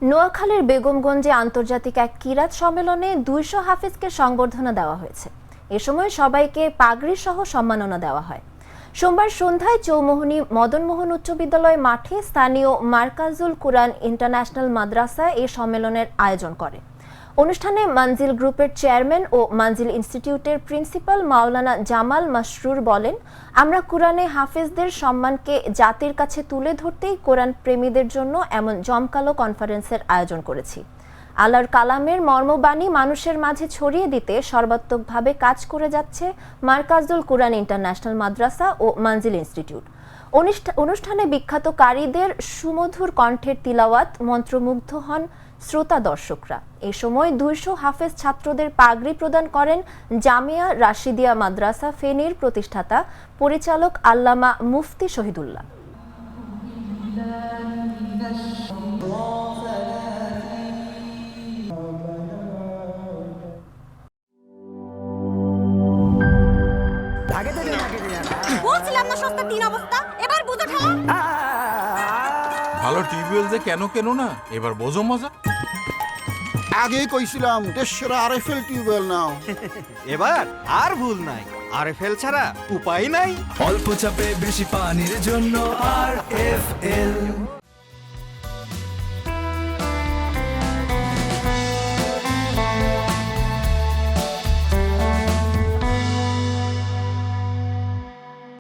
নোয়াখালীর বেগমগঞ্জে আন্তর্জাতিক এক কিরাত সম্মেলনে ২০০ হাফেজকে সংবর্ধনা দেওয়া হয়েছে। এ সময় সবাইকে পাগড়ি সহ সম্মাননা দেওয়া হয়। সোমবার সন্ধ্যায় চৌমুহনী মদনমোহন উচ্চ বিদ্যালয় মাঠে স্থানীয় মার্কাজুল কুরআন ইন্টারন্যাশনাল মাদ্রাসা এই সম্মেলনের আয়োজন করে। অনুষ্ঠানে মানজিল গ্রুপের চেয়ারম্যান ও মানজিল ইনস্টিটিউটের প্রিন্সিপাল মাওলানা জামাল মাসরুর বলেন, আমরা কোরআনে হাফেজদের সম্মানকে জাতির কাছে তুলে ধরতেই কোরআন প্রেমীদের জন্য এমন জমকালো কনফারেন্সের আয়োজন করেছি। আল্লাহর কালামের মর্মবাণী মানুষের মাঝে ছড়িয়ে দিতে সর্বাত্মকভাবে কাজ করে যাচ্ছে মার্কাজুল কুরআন ইন্টারন্যাশনাল মাদ্রাসা ও মানজিল ইনস্টিটিউট। অনুষ্ঠানে বিখ্যাত কারীদের সুমধুর কণ্ঠের তিলাওয়াত মন্ত্রমুগ্ধ হন শ্রোতা দর্শকরা। এ সময় ২০০ হাফেজ ছাত্রদের পাগড়ি প্রদান করেন জামিয়া রাশিদিয়া মাদ্রাসা ফেনীর প্রতিষ্ঠাতা পরিচালক আল্লামা মুফতি শহীদুল্লাহ। বলছিলাম না সস্তা তিন অবস্থা, এবার বুঝো ঠেলা। ভালো টিউবওয়েল যে কেন না, এবার বোঝো মজা। আগেই কইছিলাম দেশেরা আরএফএল টিউবওয়েল নাও। এবার আর ভুল নাই, আরএফএল ছাড়া উপায় নাই। অল্প চাপে বেশি পানির জন্য আরএফএল।